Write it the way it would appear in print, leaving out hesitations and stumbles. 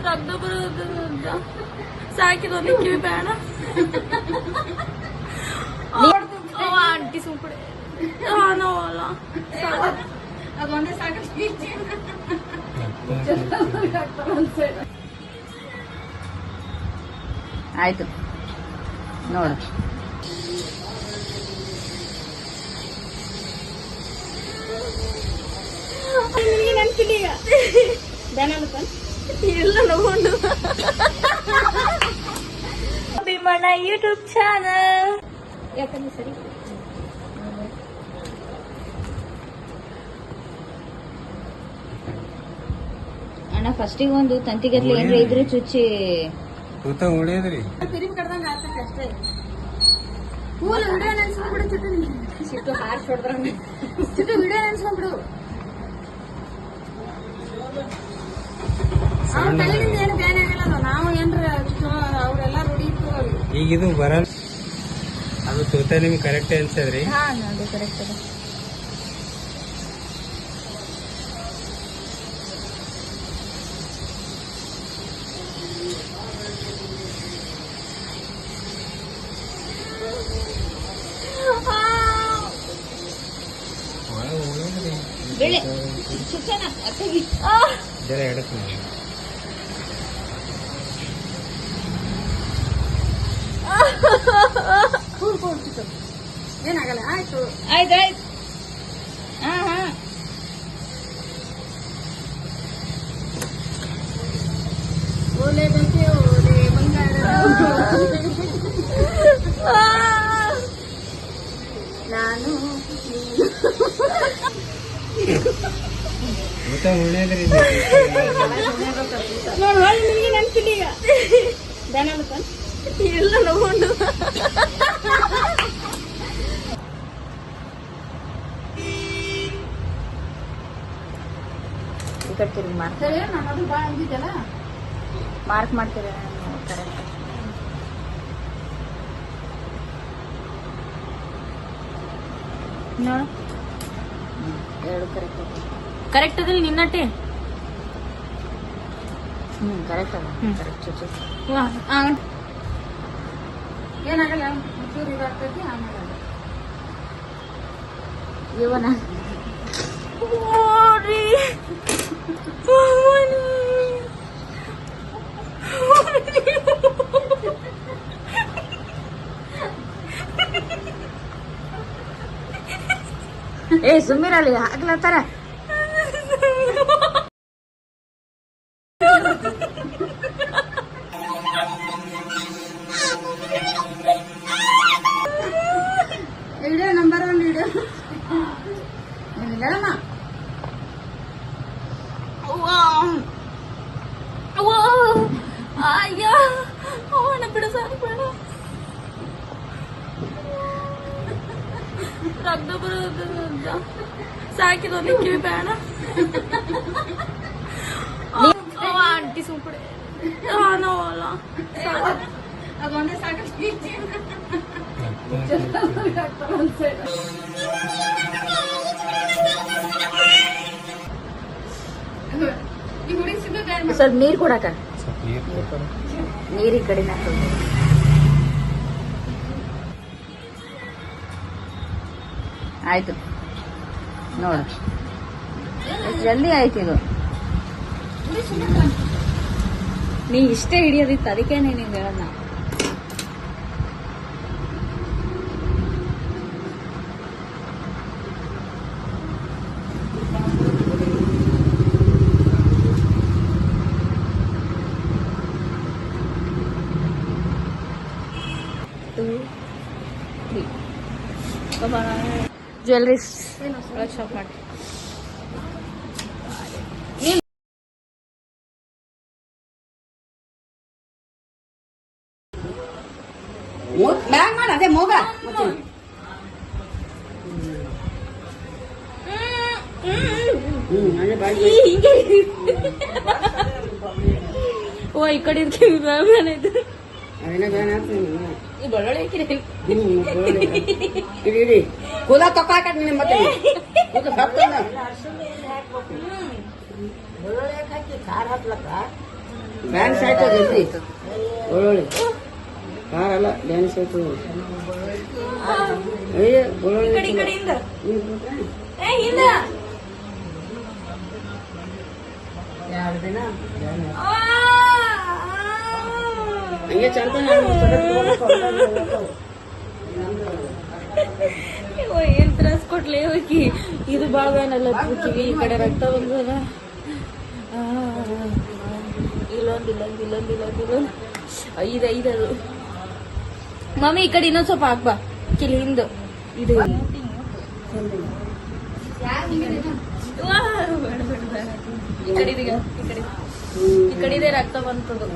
ರಕ್ತ ಬರೋದು ಸಾಕಿದೊಂದು ಕಿವಿ ಬೇಡ ಆಂಟಿ ಸುಂಪಡೆ ನೋವಲ್ಲ ಅದೊಂದೇ ಸಾಕು ಆಯ್ತು ನೋಡು. ನೆನ್ಪಿಲ್ಲ ಇಲ್ಲ ನೋಡು ಭೀಮಣ್ಣ ಯೂಟ್ಯೂಬ್ ಚಾನಲ್ ಯಾಕಂದ್ರೆ ಸರಿ ಅಣ್ಣ ಫಸ್ಟಿಗೆ ಒಂದು ತಂತಿಗತ್ಲಿ ಏನ್ರ ಇದ್ರೆ ಚುಚ್ಚಿ ತೂತ ಉಳಿಯದ್ರಿ ತಿರುಗಿ ಕಡ್ದಂಗ ಆಗ್ತೈತೆ ಅಷ್ಟೇ. ಕೂಲ್ ವಿಡಿಯೋ ನೆನ್ಸ್ಕೊಂಡ್ಬಿಡು ಚಿಟ್ಟು ಚಿಟ್ಟು ಹಾರ್ಸ್ ಹೊಡ್ದ್ರ ಚಿಟ್ಟು ವಿಡಿಯೋ ನೆನ್ಸ್ಕೊಂಡ್ಬಿಡು. ಅವ್ರ ತಲೆಯಿಂದ ಏನು ಬ್ಯಾನ್ ಆಗಲ್ಲ. ನಾವು ಏನ್ರ ಅವ್ರೆಲ್ಲ ರೂಢಿ ಇತ್ತು ಅವ್ರಿಗೆ. ಈಗ ಇದು ಬರಲ್ಲ ಅದು ತೂತ ನಿಮ್ಗೆ ಕರೆಕ್ಟ್ ಅನ್ಸದ್ರಿ. ಹಾ ಅದು ಕರೆಕ್ಟ್ ಅದ. ಬೆಳೆ ಚುಚ್ಚನ ಅತ್ತಗಿ ಜರ ಎಡಕ್ಕೆ ಏನಾಗಲ್ಲ. ಆಯ್ತು ಆಯ್ತಾಯ್ತು. ಹಾ ಹಾ ಓಲೆ ಬಂತೆ ಓಲೆ ಬಂಗಾರ ನಾನು ತೂತ ಉಳಿಯದ್ರಿ. ನೋಡು ಹೊಳ್ಳಿ ನಿನಗೆ ನೆನ್ಪಿಲ್ಲ ಈಗ ಬೇನಲ್ಲ ಇಲ್ಲ ನೋಡು ಕಟ್ತೀರಿ ಮಾರ್ಕ್ ಸರಿ ನಾನು ಅದು ಭಾಳ ಅಂದಿದ್ದಲ್ಲ. ಮಾರ್ಕ್ ಮಾಡ್ತೀರ ಕರೆಕ್ಟ್. ನೋಡು ಎರಡು ಕರೆಕ್ಟ್ ಕರೆಕ್ಟ್ ಅದಲ್ಲಿ ನಿನ್ನಟ್ಟೆ ಕರೆಕ್ಟ್ ಅದ. ಕರೆಕ್ಟ್ ಚುಚ್ಚಿ ಏನಾಗಲ್ಲ. ಒಂಚೂರು ಇದಾಗ್ತೈತಿ ಆಮೇಲೆ ಇವನ ಏ ಸುಮ್ಮಿರಲ್ಲಿ ಹಾಕ್ಲತ್ತಾರ. ವಿಡಿಯೋ ನಂಬರ್ 1 ವಿಡಿಯೋ ಹೇಳಮ್ಮ. ಅಯ್ಯ ಅವನ ಬಿಡು ಸಾಕು ಬೇಡ. ರಕ್ತ ಬರೋದು ಸಾಕಿದೊಂದು ಕಿವಿ ಬೇಡ ಆಂಟಿ ಸುಂಪಡೆ ನೋವಲ್ಲ ಅದೊಂದೇ ಸಾಕು. ಸ್ವಲ್ಪ ನೀರ್ ಕೊಡಕ ಸ್ವಲ್ಪ ನೀರು ಕೊಡು. ನೀರಿ ಕಡಿಮೆ ಆಯ್ತು ನೋಡು ಜಲ್ದಿ ಆಯ್ತು. ಇದು ನೀ ಇಷ್ಟೇ ಹಿಡಿಯೋದಿತ್ತು ಅದಕ್ಕೆ ನೀನು ಹೇಳೋಣ. ಜ್ಯುವೆಲ್ರೀಸ್ ಶಾಪ್ ಮಾಡಿ ಬ್ಯಾಗ್ ಮಾಡ ಅದೇ ಮೋಗ ಓ ಈ ಕಡೆ ಬ್ಯಾನ್ ಐತೆ ಈ ಬಳ್ಳೊಳ್ಳಿ ಹಾಕಿರಿ ಕೂದ ತಕ್ಕಾಕ ಮತ್ತೆ ಹಾಕಿ ಖಾರ ಹಾಕ್ಲಕ್ಕ ಡ್ಯಾನ್ಸ್ ಆಯ್ತು ಜಲ್ದಿ ಒಳ್ಳೊಳ್ಳೆ ಕಾರ್ ಅಲ್ಲ ಡ್ಯಾನ್ಸ್ ಆಯ್ತು ಅಯ್ಯ ಒಳ್ಳೊಳ್ಳೆ ಈ ಕಡೆಯಿಂದ ಏ ಹಿಂದ 2 ದಿನ ಆ, ಹಂಗೆ ಚಂದ ಏನ್ ತ್ರಾಸ್ ಕೊಟ್ಲೆ ಹೋಗಿ ಇದು ಬಾಳ ಬೇನಲ್ಲ ಕಿವಿ ಈ ಕಡೆ ರಕ್ತ ಬಂದದ ಇಲ್ಲೊಂದು ಐದು ಅದು ಮಮ್ಮಿ ಈ ಕಡೆ ಇನ್ನೊಂದ್ ಸ್ವಲ್ಪ ಹಾಕ್ಬಾ ಕಿಲಿ ಹಿಂದ ಇದು ವಾ, ಬೇಡ. ಈ ಕಡೆ ಇದೀಗ, ಈ ಕಡೆ ಇದೆ ರಕ್ತ ಬಂತದು